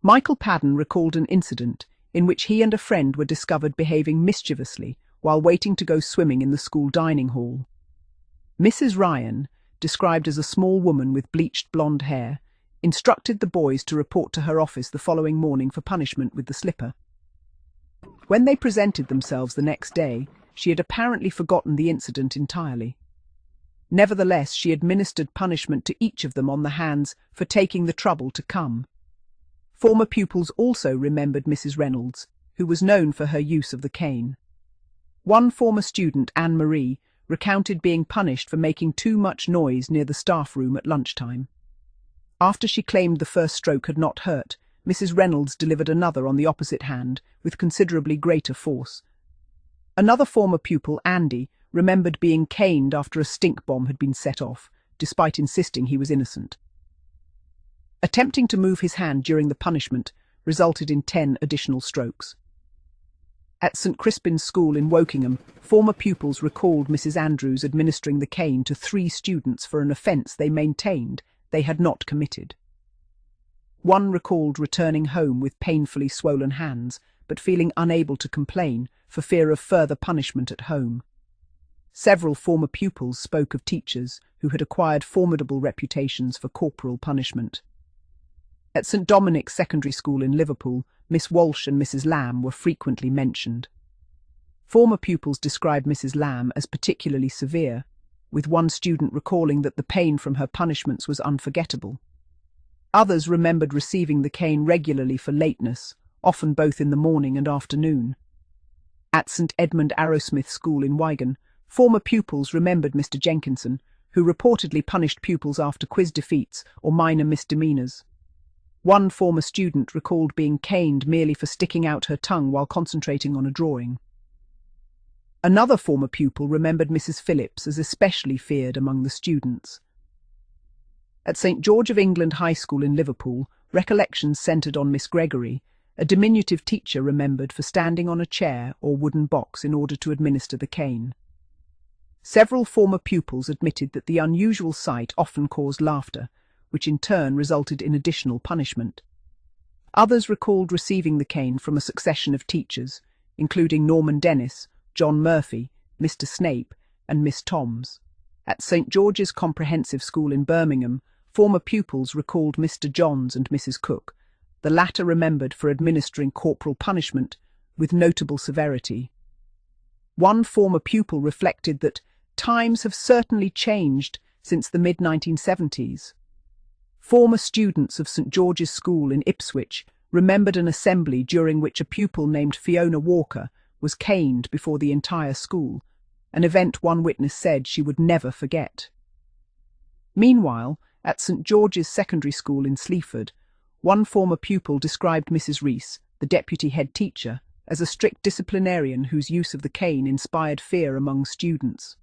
Michael Padden recalled an incident in which he and a friend were discovered behaving mischievously while waiting to go swimming in the school dining hall. Mrs. Ryan, described as a small woman with bleached blonde hair, instructed the boys to report to her office the following morning for punishment with the slipper. When they presented themselves the next day, she had apparently forgotten the incident entirely. Nevertheless, she administered punishment to each of them on the hands for taking the trouble to come. Former pupils also remembered Mrs. Reynolds, who was known for her use of the cane. One former student, Anne-Marie, recounted being punished for making too much noise near the staff room at lunchtime. After she claimed the first stroke had not hurt, Mrs. Reynolds delivered another on the opposite hand with considerably greater force. Another former pupil, Andy, remembered being caned after a stink bomb had been set off, despite insisting he was innocent. Attempting to move his hand during the punishment resulted in 10 additional strokes. At St. Crispin's School in Wokingham, former pupils recalled Mrs. Andrews administering the cane to 3 students for an offence they maintained they had not committed. One recalled returning home with painfully swollen hands, but feeling unable to complain for fear of further punishment at home. Several former pupils spoke of teachers who had acquired formidable reputations for corporal punishment. At St. Dominic's Secondary School in Liverpool, Miss Walsh and Mrs. Lamb were frequently mentioned. Former pupils described Mrs. Lamb as particularly severe, with one student recalling that the pain from her punishments was unforgettable. Others remembered receiving the cane regularly for lateness, often both in the morning and afternoon. At St. Edmund Arrowsmith School in Wigan, former pupils remembered Mr. Jenkinson, who reportedly punished pupils after quiz defeats or minor misdemeanours. One former student recalled being caned merely for sticking out her tongue while concentrating on a drawing. Another former pupil remembered Mrs. Phillips as especially feared among the students. At St. George of England High School in Liverpool, recollections centred on Miss Gregory, a diminutive teacher remembered for standing on a chair or wooden box in order to administer the cane. Several former pupils admitted that the unusual sight often caused laughter, which in turn resulted in additional punishment. Others recalled receiving the cane from a succession of teachers, including Norman Dennis, John Murphy, Mr. Snape, and Miss Toms. At St. George's Comprehensive School in Birmingham, former pupils recalled Mr. Johns and Mrs. Cook, the latter remembered for administering corporal punishment with notable severity. One former pupil reflected that times have certainly changed since the mid-1970s. Former students of St. George's School in Ipswich remembered an assembly during which a pupil named Fiona Walker was caned before the entire school, an event one witness said she would never forget. Meanwhile, at St. George's Secondary School in Sleaford, one former pupil described Mrs. Rees, the deputy head teacher, as a strict disciplinarian whose use of the cane inspired fear among students.